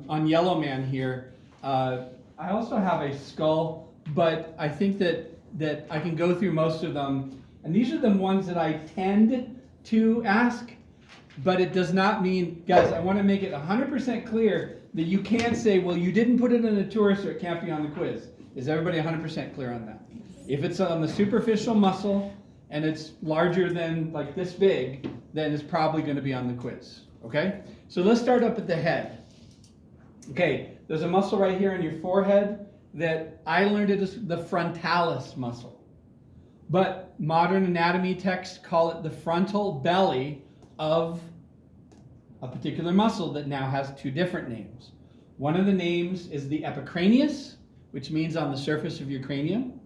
On Yellow Man here, I also have a skull, but I think that I can go through most of them. And these are the ones that I tend to ask, but it does not mean, guys, I want to make it 100% clear that you can't say, well, you didn't put it in the tour, so it can't be on the quiz. Is everybody 100% clear on that? If it's on the superficial muscle and it's larger than like this big, then it's probably going to be on the quiz. Okay? So let's start up at the head. Okay, there's a muscle right here in your forehead that I learned it as the frontalis muscle. But modern anatomy texts call it the frontal belly of a particular muscle that now has two different names. One of the names is the epicranius, which means on the surface of your cranium.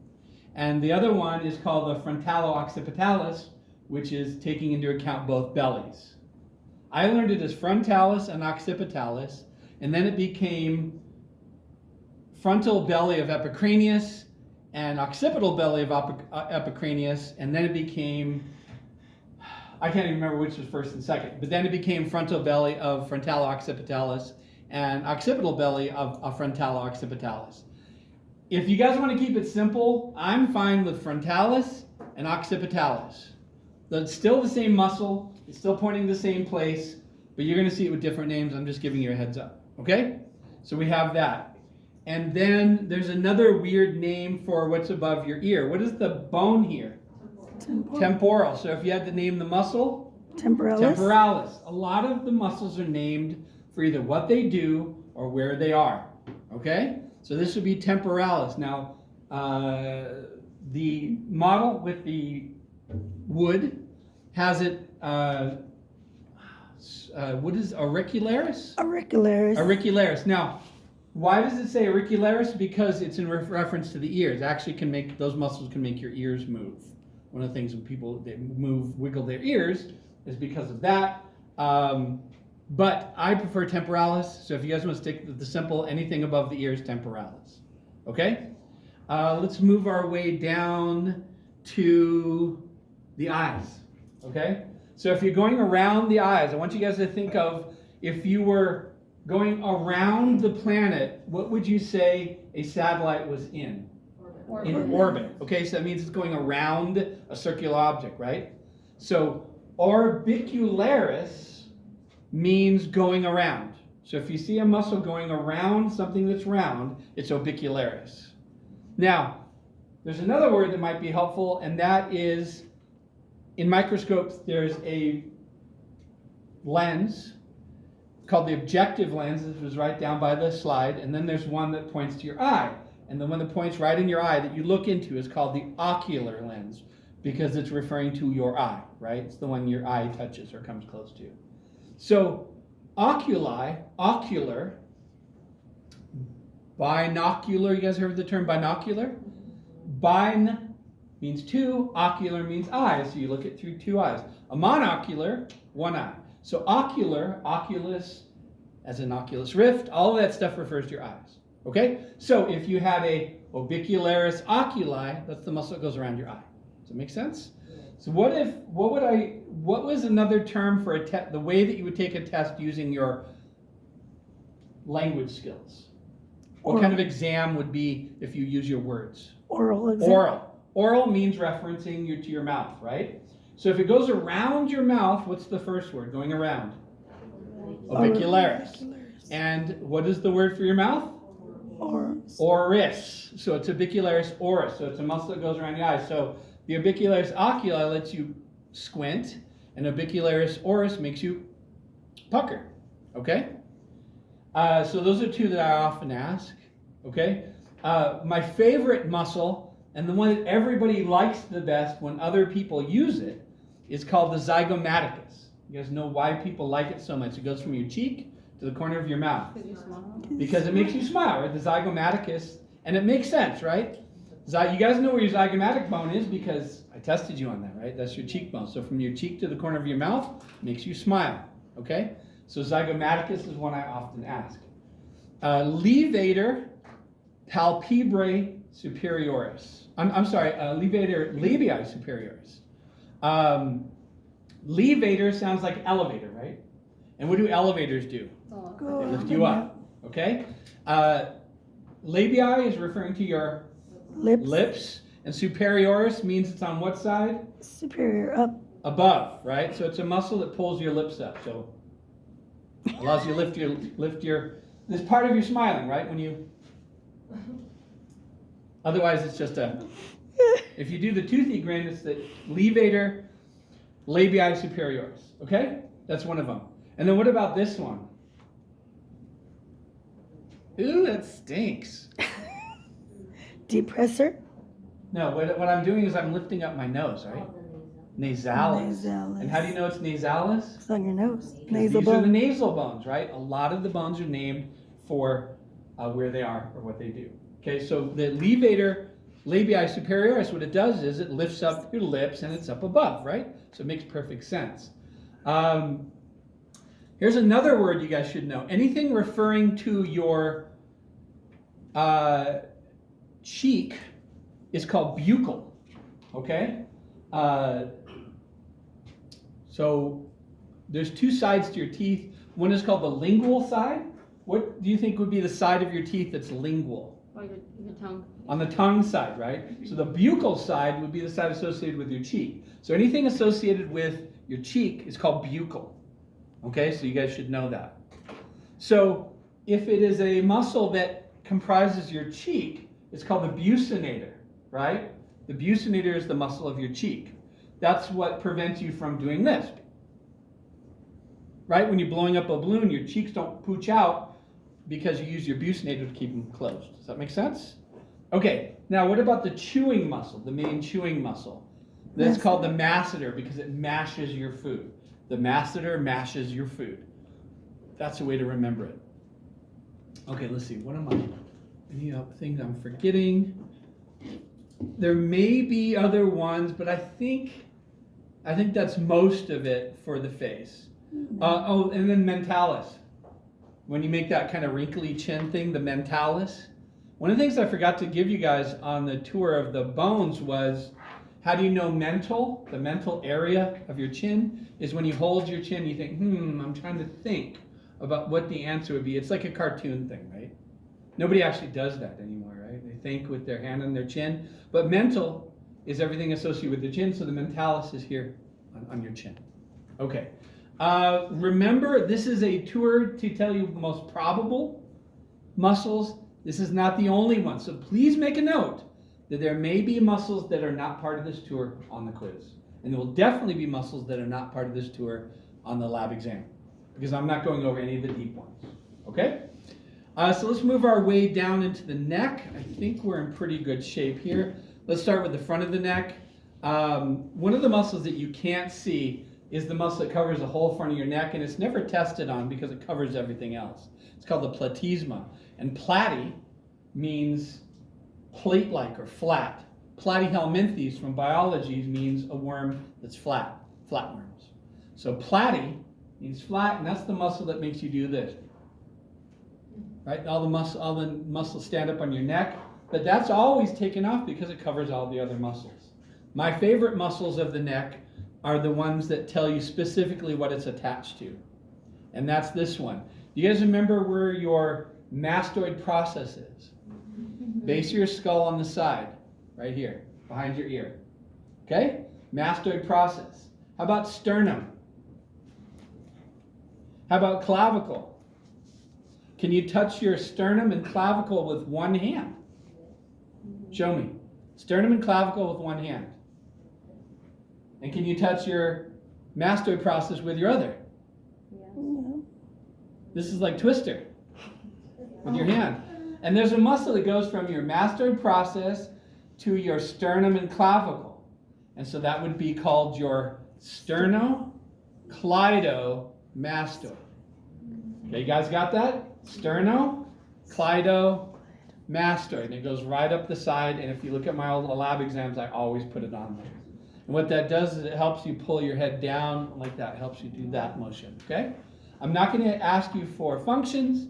And the other one is called the frontalo-occipitalis, which is taking into account both bellies. I learned it as frontalis and occipitalis, and then it became frontal belly of epicranius and occipital belly of epicranius, and then it became, I can't even remember which was first and second, but then it became frontal belly of frontalo-occipitalis and occipital belly of frontalo-occipitalis. If you guys want to keep it simple, I'm fine with frontalis and occipitalis. It's still the same muscle, it's still pointing the same place, but you're going to see it with different names. I'm just giving you a heads up. Okay? So we have that. And then there's another weird name for what's above your ear. What is the bone here? Temporal. So if you had to name the muscle? Temporalis. A lot of the muscles are named for either what they do or where they are. Okay? So this would be temporalis. Now, the model with the wood has it, what is auricularis? Auricularis. Auricularis. Now, why does it say auricularis? Because it's in reference to the ears. Actually, can make those muscles can make your ears move. One of the things when people wiggle their ears is because of that. But I prefer temporalis. So if you guys want to stick with the simple, anything above the ears, temporalis. Okay. Let's move our way down to the eyes. Okay. So if you're going around the eyes, I want you guys to think of if you were going around the planet, what would you say a satellite was in? Orbit. In orbit. Okay, so that means it's going around a circular object, right? So orbicularis means going around. So if you see a muscle going around something that's round, it's orbicularis. Now, there's another word that might be helpful, and that is, in microscopes, there's a lens called the objective lens. This was right down by the slide. And then there's one that points to your eye. And the one that points right in your eye that you look into is called the ocular lens because it's referring to your eye, right? It's the one your eye touches or comes close to. So oculi, ocular, binocular, you guys heard the term binocular? Bine means two, ocular means eyes, so you look it through two eyes. A monocular, one eye. So ocular, oculus, as in oculus rift, all of that stuff refers to your eyes. Okay? So if you had a orbicularis oculi, that's the muscle that goes around your eye. Does that make sense? So what was another term for the way that you would take a test using your language skills? What kind of exam would be if you use your words? Oral exam. Oral. Oral means referencing you to your mouth, right? So if it goes around your mouth, what's the first word going around? Orbicularis. And what is the word for your mouth? Oris. Oris. So it's orbicularis oris. So it's a muscle that goes around your eyes. So the orbicularis oculi lets you squint, and orbicularis oris makes you pucker. Okay? So those are two that I often ask. Okay? My favorite muscle, and the one that everybody likes the best when other people use it, is called the zygomaticus. You guys know why people like it so much? It goes from your cheek to the corner of your mouth. Because it makes you smile, right? The zygomaticus, and it makes sense, right? You guys know where your zygomatic bone is because I tested you on that, right? That's your cheekbone. So from your cheek to the corner of your mouth makes you smile, okay? So zygomaticus is one I often ask. Levator palpebrae superioris. I'm sorry, levator labii superioris. Levator sounds like elevator, right? And what do elevators do? They lift you up. okay? Labii is referring to your lips, and superioris means it's on what side? Superior up. Above, right? So it's a muscle that pulls your lips up. So allows you to lift your this part of your smiling, right? When you otherwise it's just a if you do the toothy grin, it's the levator labii superioris. Okay? That's one of them. And then what about this one? Ooh, that stinks. Depressor. No, what I'm doing is I'm lifting up my nose, right? Nasalis. Nasalis. And how do you know it's nasalis? It's on your nose. These Nasal are the bone. nasal bones, right? A lot of the bones are named for where they are or what they do. Okay, so the levator labii superioris, what it does is it lifts up your lips and it's up above, right? So it makes perfect sense. Here's another word you guys should know. Anything referring to your cheek is called buccal, okay? So there's two sides to your teeth. One is called the lingual side. What do you think would be the side of your teeth that's lingual? Or your tongue. On the tongue side, right? So the buccal side would be the side associated with your cheek. So anything associated with your cheek is called buccal. Okay, so you guys should know that. So if it is a muscle that comprises your cheek, it's called the buccinator, right? The buccinator is the muscle of your cheek. That's what prevents you from doing this. Right? When you're blowing up a balloon, your cheeks don't pooch out because you use your buccinator to keep them closed. Does that make sense? Okay, now what about the chewing muscle, the main chewing muscle? That's called the masseter because it mashes your food. The masseter mashes your food. That's a way to remember it. Okay, let's see. What am I? Any things I'm forgetting? There may be other ones, but I think that's most of it for the face. And then mentalis. When you make that kind of wrinkly chin thing, the mentalis. One of the things I forgot to give you guys on the tour of the bones was, how do you know mental? The mental area of your chin is when you hold your chin, you think, I'm trying to think about what the answer would be. It's like a cartoon thing, right? Nobody actually does that anymore, right? They think with their hand on their chin. But mental is everything associated with the chin, so the mentalis is here on your chin. Okay. Remember, this is a tour to tell you the most probable muscles. This is not the only one, so please make a note that there may be muscles that are not part of this tour on the quiz. And there will definitely be muscles that are not part of this tour on the lab exam, because I'm not going over any of the deep ones. Okay? So let's move our way down into the neck. I think we're in pretty good shape here. Let's start with the front of the neck. One of the muscles that you can't see is the muscle that covers the whole front of your neck, and it's never tested on because it covers everything else. It's called the platysma. And platy means plate-like or flat. Platyhelminthes from biology means a worm that's flat, flatworms. So platy means flat, and that's the muscle that makes you do this. Right? All the muscles stand up on your neck, but that's always taken off because it covers all the other muscles. My favorite muscles of the neck are the ones that tell you specifically what it's attached to. And that's this one. Do you guys remember where your mastoid process is? Base of your skull on the side, right here, behind your ear. Okay? Mastoid process. How about sternum? How about clavicle? Can you touch your sternum and clavicle with one hand? Show me. Sternum and clavicle with one hand. And can you touch your mastoid process with your other? Yeah. This is like Twister with your hand. And there's a muscle that goes from your mastoid process to your sternum and clavicle. And so that would be called your sternocleidomastoid. Okay, you guys got that? Sternocleidomastoid. And it goes right up the side. And if you look at my old lab exams, I always put it on there. And what that does is it helps you pull your head down like that. It helps you do that motion, okay? I'm not going to ask you for functions.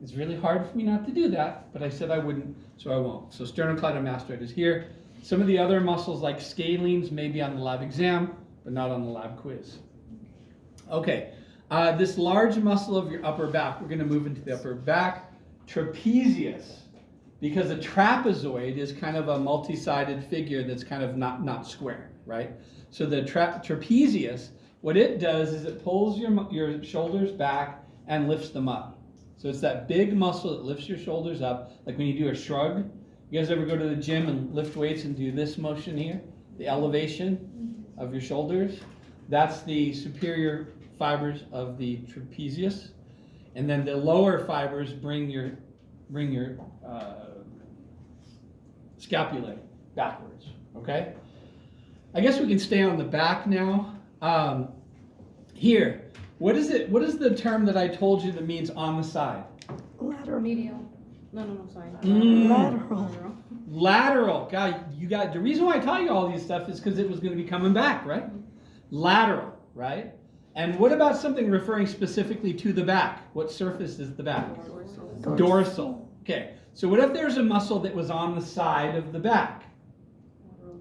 It's really hard for me not to do that, but I said I wouldn't, so I won't. So sternocleidomastoid is here. Some of the other muscles like scalenes may be on the lab exam, but not on the lab quiz. Okay, This large muscle of your upper back, we're going to move into the upper back. Trapezius, because a trapezoid is kind of a multi-sided figure that's kind of not square, right? So the trapezius, what it does is it pulls your shoulders back and lifts them up. So it's that big muscle that lifts your shoulders up, like when you do a shrug. You guys ever go to the gym and lift weights and do this motion here? The elevation of your shoulders? That's the superior fibers of the trapezius. And then the lower fibers bring your scapulae backwards, okay? I guess we can stay on the back now. Here, what is the term that I told you that means on the side? Lateral. Medial. No, sorry. Lateral. Lateral. God, you got the reason why I taught you all these stuff is because it was going to be coming back, right? Lateral, right? And what about something referring specifically to the back? What surface is the back? Dorsal. Okay. So what if there's a muscle that was on the side of the back?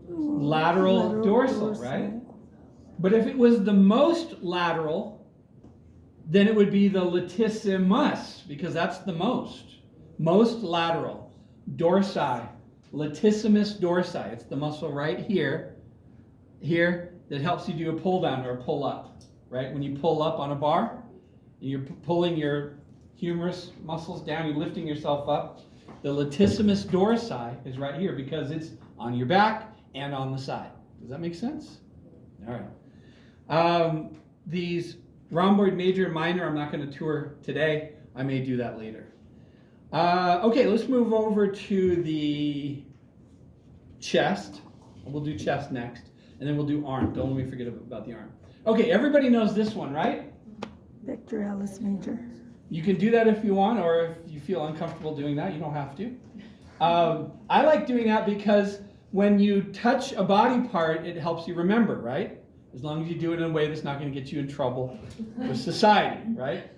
Lateral dorsal, right? But if it was the most lateral, then it would be the latissimus, because that's the most lateral. Dorsi, latissimus dorsi. It's the muscle right here that helps you do a pull down or a pull up, right? When you pull up on a bar, and you're pulling your humerus muscles down, you're lifting yourself up. The latissimus dorsi is right here because it's on your back and on the side. Does that make sense? All right. These rhomboid major and minor, I'm not going to tour today. I may do that later. Okay, let's move over to the chest. We'll do chest next, and then we'll do arm. Don't let me forget about the arm. Okay, everybody knows this one, right? Pectoralis major. You can do that if you want, or if you feel uncomfortable doing that, you don't have to. I like doing that because when you touch a body part, it helps you remember, right? As long as you do it in a way that's not going to get you in trouble with society, right?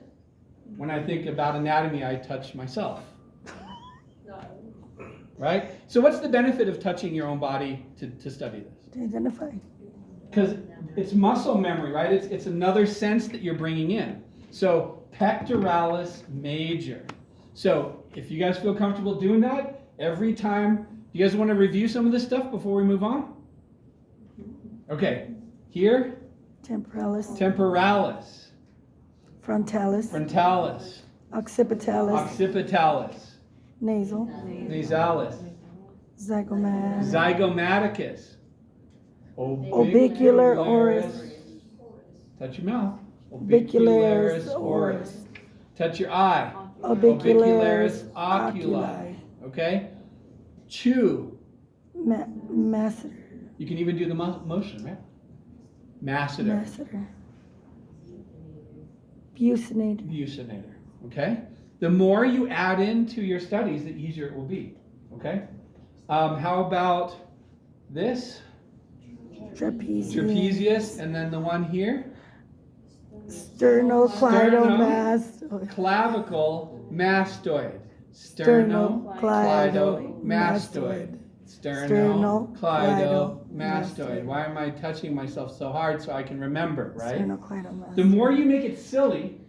When I think about anatomy, I touch myself. Right? So what's the benefit of touching your own body to study this? To identify. Because it's muscle memory, right? It's another sense that you're bringing in. So pectoralis major. So if you guys feel comfortable doing that, every time, you guys want to review some of this stuff before we move on? Okay. Here? Temporalis. Temporalis. Frontalis. Frontalis. Occipitalis. Occipitalis. Nasal. Nasalis. Zygomatic. Zygomaticus. Orbicular oris. Touch your mouth. Orbicularis oris. Touch your eye. Orbicularis oculi. Okay? Chew. Masseter. You can even do the motion, right? Masseter. Masseter. Buccinator. Buccinator. Okay? The more you add into your studies, the easier it will be. Okay? How about this? Trapezius. Trapezius, and then the one here? Sternocleidomastoid. Clavicle mastoid. Sternocleidomastoid. Sternocleidomastoid. Why am I touching myself so hard so I can remember, right? Sternocleidomastoid. The more you make it silly,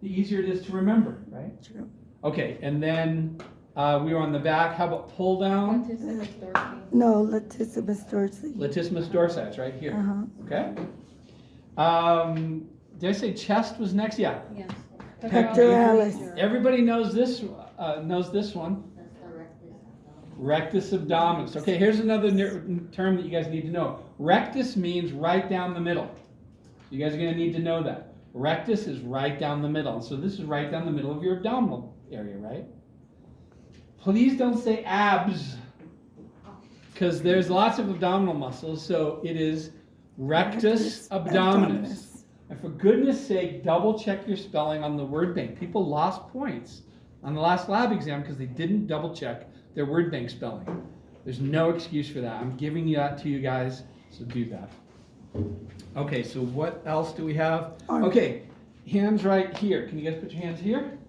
the easier it is to remember, right? True. Okay, and then we were on the back. How about pull down? No, latissimus dorsi. Latissimus dorsi, it's right here. Uh-huh. Okay. Did I say chest was next? Yeah. Yes. Pectoralis. Everybody knows this one. Rectus abdominis. Okay, here's another term that you guys need to know. Rectus means right down the middle. You guys are going to need to know that. Rectus is right down the middle. So this is right down the middle of your abdominal area, right? Please don't say abs, because there's lots of abdominal muscles. So it is rectus abdominis. And for goodness sake, double check your spelling on the word bank. People lost points on the last lab exam because they didn't double check their word bank spelling. There's no excuse for that. I'm giving that to you guys, so do that. Okay, so what else do we have? Okay, hands right here. Can you guys put your hands here?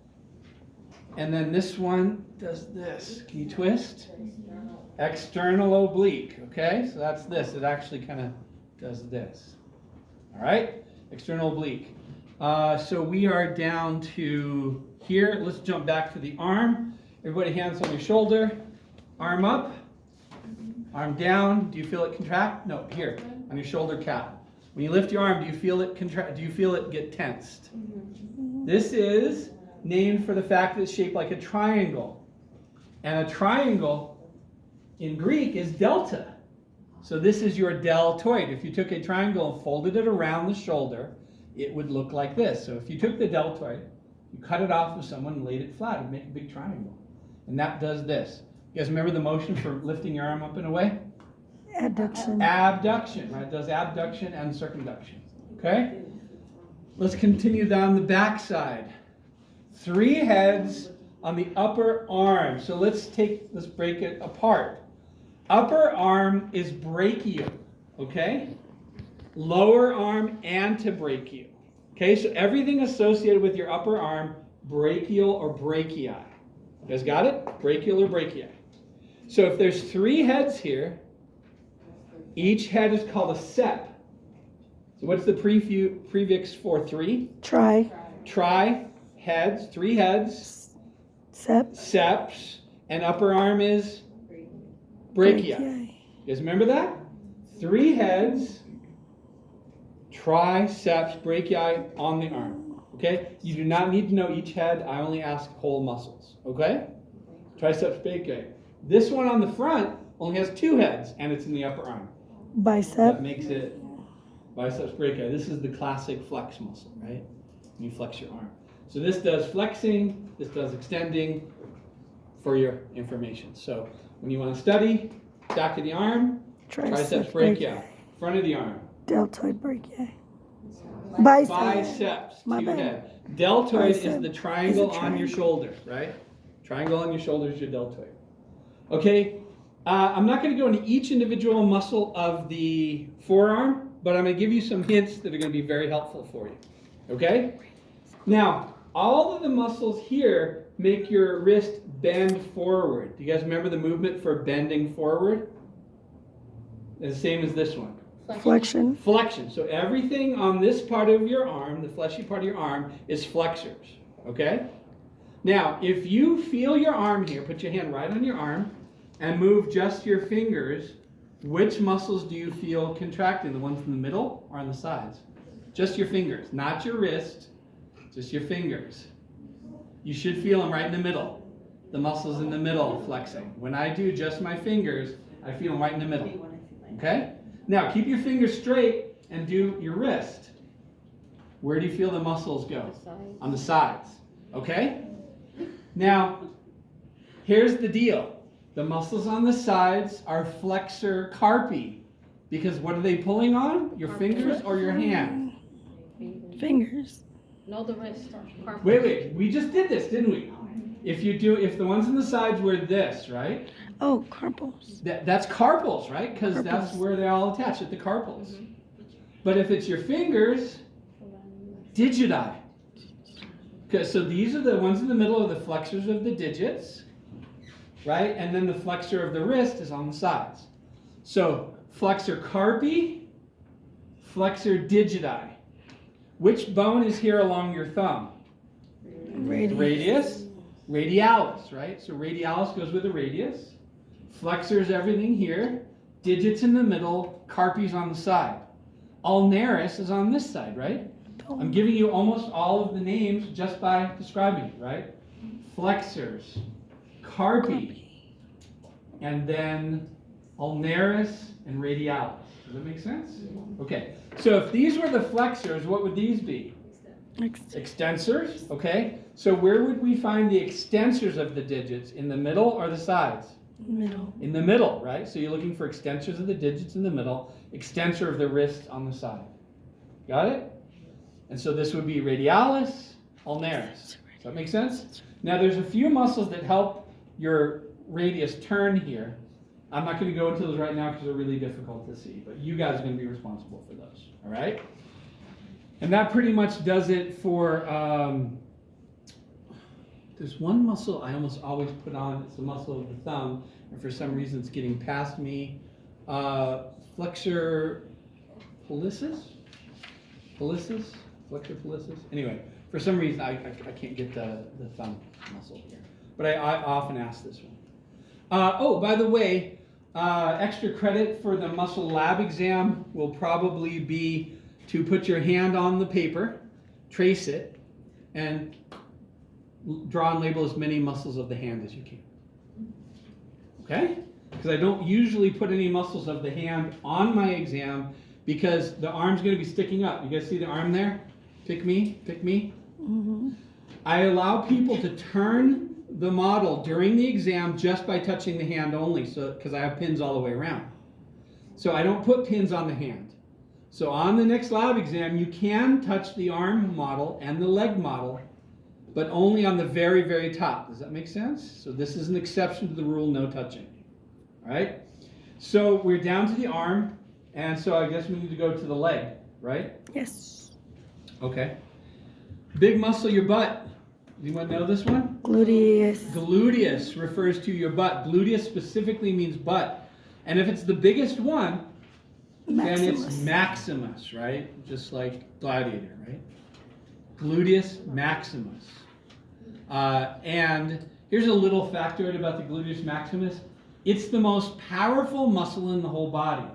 And then this one does this. Can you twist? External oblique. Okay, so that's this. It actually kind of does this. All right, external oblique. So we are down to here. Let's jump back to the arm. Everybody, hands on your shoulder. Arm up. Arm down. Do you feel it contract? No, here on your shoulder cap. When you lift your arm, do you feel it contract? Do you feel it get tensed? This is named for the fact that it's shaped like a triangle. And a triangle in Greek is delta. So this is your deltoid. If you took a triangle and folded it around the shoulder, it would look like this. So if you took the deltoid, you cut it off with someone and laid it flat, it would make a big triangle. And that does this. You guys remember the motion for lifting your arm up and away? Abduction. Abduction, right? It does abduction and circumduction. Okay? Let's continue down the back side. 3 heads on the upper arm. So let's break it apart. Upper arm is brachial, okay? Lower arm antebrachial. Okay, so everything associated with your upper arm, brachial or brachii. You guys got it? Brachial or brachii. So if there's 3 heads here, each head is called a sep. So what's the prefix for 3? Tri. Tri, heads, 3 heads. Sep. Seps, and upper arm is brachii. You guys remember that? 3 heads, triceps, brachii on the arm. Okay? You do not need to know each head. I only ask whole muscles. Okay? Triceps, brachii. This one on the front only has 2 heads, and it's in the upper arm. Bicep. That makes it biceps brachii. This is the classic flex muscle, right? You flex your arm. So this does flexing, this does extending, for your information. So when you want to study, back of the arm, triceps brachii. Front of the arm, Deltoid brachii. Biceps. biceps, My 2 bad. head. Deltoid is Bicep the triangle is a on your triangle. shoulder, right? Triangle on your shoulder is your deltoid. Okay, I'm not going to go into each individual muscle of the forearm, but I'm going to give you some hints that are going to be very helpful for you. Okay? Now, all of the muscles here make your wrist bend forward. Do you guys remember the movement for bending forward? It's the same as this one. Flexion. Flexion. So everything on this part of your arm, the fleshy part of your arm, is flexors. Okay? Now, if you feel your arm here, put your hand right on your arm and move just your fingers, which muscles do you feel contracting? The ones in the middle or on the sides? Just your fingers, not your wrist, just your fingers. You should feel them right in the middle. The muscles in the middle flexing. When I do just my fingers, I feel them right in the middle. Okay? Now, keep your fingers straight and do your wrist. Where do you feel the muscles go? On the sides. Okay? Now, here's the deal. The muscles on the sides are flexor carpi. Because what are they pulling on? Your fingers or your hand? Fingers. No, the wrist. Wait. We just did this, didn't we? If the ones on the sides were this, right? Oh, carpals. That's carpals, right? Because that's Carpals. where they're all attached at the carpals. But if it's your fingers, digiti. Okay, so these are the ones in the middle of the flexors of the digits, right? And then the flexor of the wrist is on the sides. So flexor carpi, flexor digiti. Which bone is here along your thumb? Radius. Radialis, right? So radialis goes with the radius. Flexor is everything here. Digits in the middle, carpi's on the side. Ulnaris is on this side, right? I'm giving you almost all of the names just by describing it, right? Flexors, carpi, and then ulnaris and radialis. Does that make sense? Okay. So if these were the flexors, what would these be? Extensors, okay? So where would we find the extensors of the digits? In the middle or the sides? Middle. In the middle, right? So you're looking for extensors of the digits in the middle, extensor of the wrist on the side. Got it? And so this would be radialis, ulnaris. Does that make sense? Now there's a few muscles that help your radius turn here. I'm not going to go into those right now because they're really difficult to see, but you guys are going to be responsible for those, all right? And that pretty much does it for, there's one muscle I almost always put on, it's the muscle of the thumb, and for some reason it's getting past me. Flexor pollicis? Pollicis? flexor pollicis. Anyway, for some reason I can't get the thumb muscle here, but I often ask this one. Oh, by the way, extra credit for the muscle lab exam will probably be to put your hand on the paper, trace it, and draw and label as many muscles of the hand as you can. Okay? Because I don't usually put any muscles of the hand on my exam because the arm's going to be sticking up. You guys see the arm there? Pick me, pick me. Mm-hmm. I allow people to turn the model during the exam just by touching the hand only, so because I have pins all the way around. So I don't put pins on the hand. So on the next lab exam, you can touch the arm model and the leg model, but only on the very, very top. Does that make sense? So this is an exception to the rule, no touching. All right? So we're down to the arm, and so I guess we need to go to the leg, right? Yes. Okay. Big muscle, your butt. Anyone know this one? Gluteus. Gluteus refers to your butt. Gluteus specifically means butt. And if it's the biggest one, then it's maximus, right? Just like gladiator, right? Gluteus maximus. And here's a little factoid about the gluteus maximus. It's the most powerful muscle in the whole body.